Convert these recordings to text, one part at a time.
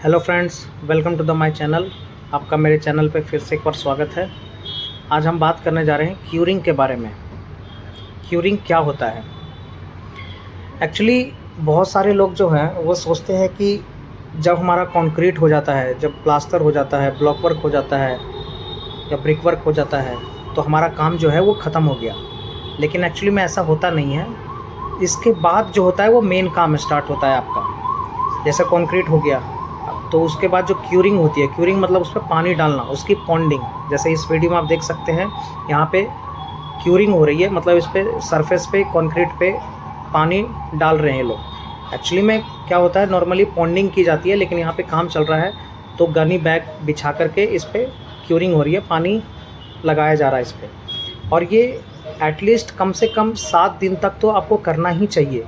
Hello friends, welcome to the my channel. आपका मेरे channel पे फिर से एक बार स्वागत है। आज हम बात करने जा रहे हैं क्यूरिंग के बारे में। क्यूरिंग क्या होता है? एक्चुअली बहुत सारे लोग जो हैं वो सोचते हैं कि जब हमारा कंक्रीट हो जाता है, जब प्लास्टर हो जाता है, ब्लॉक वर्क हो जाता है या ब्रिक वर्क हो जाता है तो हमारा काम जो है वो ख़त्म हो गया। लेकिन एक्चुअली में ऐसा होता नहीं है। इसके बाद जो होता है वो मेन काम स्टार्ट होता है आपका। जैसे कंक्रीट हो गया तो उसके बाद जो क्यूरिंग होती है, क्यूरिंग मतलब उस पर पानी डालना, उसकी पॉन्डिंग। जैसे इस वीडियो में आप देख सकते हैं यहाँ पे क्यूरिंग हो रही है, मतलब इस पे सरफेस पे कंक्रीट पे पानी डाल रहे हैं लोग। एक्चुअली में क्या होता है, नॉर्मली पॉन्डिंग की जाती है, लेकिन यहाँ पे काम चल रहा है तो गनी बैग बिछा करके इस पर क्यूरिंग हो रही है, पानी लगाया जा रहा है इस पर। और ये एटलीस्ट कम से कम 7 दिन तक तो आपको करना ही चाहिए,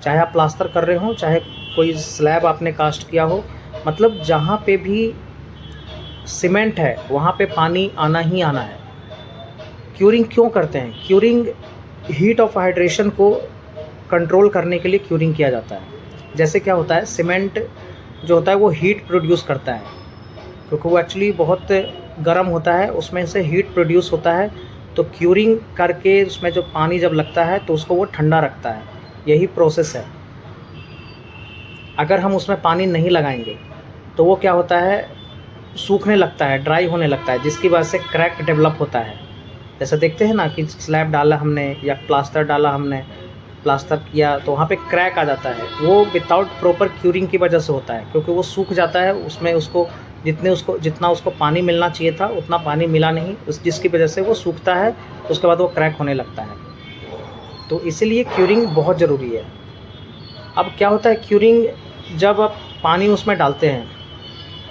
चाहे आप प्लास्टर कर रहे हो, चाहे कोई स्लैब आपने कास्ट किया हो। मतलब जहाँ पे भी सीमेंट है वहाँ पे पानी आना ही आना है। क्यूरिंग क्यों करते हैं? क्यूरिंग हीट ऑफ हाइड्रेशन को कंट्रोल करने के लिए क्यूरिंग किया जाता है। जैसे क्या होता है, सीमेंट जो होता है वो हीट प्रोड्यूस करता है, क्योंकि वो एक्चुअली बहुत गर्म होता है, उसमें से हीट प्रोड्यूस होता है। तो क्यूरिंग करके उसमें जो पानी जब लगता है तो उसको वो ठंडा रखता है। यही प्रोसेस है। अगर हम उसमें पानी नहीं लगाएंगे तो वो क्या होता है, सूखने लगता है, ड्राई होने लगता है, जिसकी वजह से क्रैक डेवलप होता है। जैसे देखते हैं ना कि स्लैब डाला हमने या प्लास्टर डाला हमने, प्लास्टर किया तो वहाँ पे क्रैक आ जाता है। वो विदाउट प्रॉपर क्यूरिंग की वजह से होता है, क्योंकि वो सूख जाता है, उसमें उसको जितना उसको पानी मिलना चाहिए था उतना पानी मिला नहीं, जिसकी वजह से वो सूखता है, उसके बाद वो क्रैक होने लगता है। तो इसीलिए क्यूरिंग बहुत ज़रूरी है। अब क्या होता है, क्यूरिंग जब आप पानी उसमें डालते हैं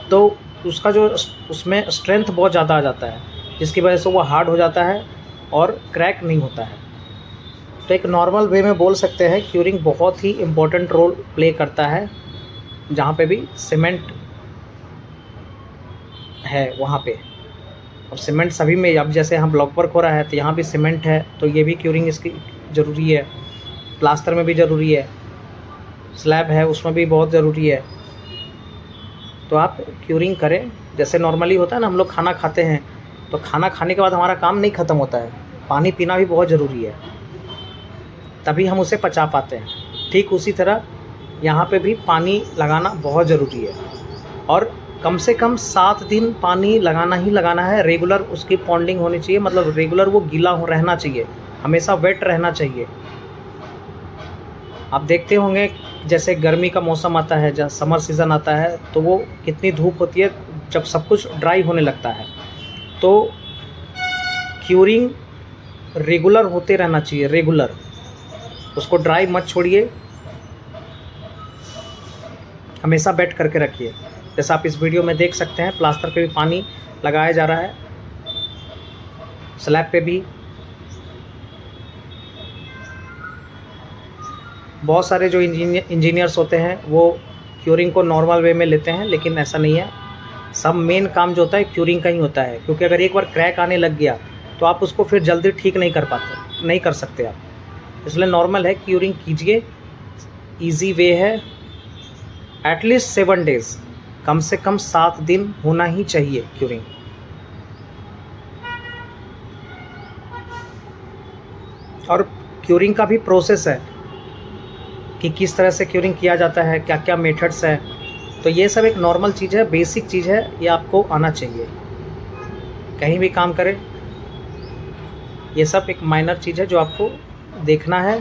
तो उसका जो उसमें स्ट्रेंथ बहुत ज़्यादा आ जाता है, जिसकी वजह से वो हार्ड हो जाता है और क्रैक नहीं होता है। तो एक नॉर्मल वे में बोल सकते हैं क्यूरिंग बहुत ही इम्पोर्टेंट रोल प्ले करता है जहाँ पे भी सीमेंट है वहाँ पे। अब सीमेंट सभी में, अब जैसे यहाँ ब्लॉक वर्क हो रहा है तो यहाँ भी सीमेंट है, तो ये भी क्यूरिंग इसकी ज़रूरी है। प्लास्टर में भी ज़रूरी है, स्लैब है उसमें भी बहुत ज़रूरी है। तो आप क्यूरिंग करें। जैसे नॉर्मली होता है ना, हम लोग खाना खाते हैं तो खाना खाने के बाद हमारा काम नहीं ख़त्म होता है, पानी पीना भी बहुत ज़रूरी है, तभी हम उसे पचा पाते हैं। ठीक उसी तरह यहाँ पे भी पानी लगाना बहुत ज़रूरी है, और कम से कम 7 दिन पानी लगाना ही लगाना है। रेगुलर उसकी पॉन्डिंग होनी चाहिए, मतलब रेगुलर वो गीला रहना चाहिए, हमेशा वेट रहना चाहिए। आप देखते होंगे जैसे गर्मी का मौसम आता है, जब समर सीज़न आता है तो वो कितनी धूप होती है, जब सब कुछ ड्राई होने लगता है। तो क्यूरिंग रेगुलर होते रहना चाहिए, रेगुलर, उसको ड्राई मत छोड़िए, हमेशा वेट करके रखिए। जैसा आप इस वीडियो में देख सकते हैं, प्लास्टर पे भी पानी लगाया जा रहा है, स्लैब पे भी। बहुत सारे जो इंजीनियर्स होते हैं वो क्यूरिंग को नॉर्मल वे में लेते हैं, लेकिन ऐसा नहीं है। सब मेन काम जो होता है क्यूरिंग का ही होता है, क्योंकि अगर एक बार क्रैक आने लग गया तो आप उसको फिर जल्दी ठीक नहीं कर सकते आप। इसलिए नॉर्मल है, क्यूरिंग कीजिए, ईजी वे है। एटलीस्ट 7 डेज़, कम से कम 7 दिन होना ही चाहिए क्यूरिंग। और क्यूरिंग का भी प्रोसेस है कि किस तरह से क्यूरिंग किया जाता है, क्या क्या मेथड्स है। तो ये सब एक नॉर्मल चीज़ है, बेसिक चीज़ है, ये आपको आना चाहिए कहीं भी काम करें। ये सब एक माइनर चीज़ है जो आपको देखना है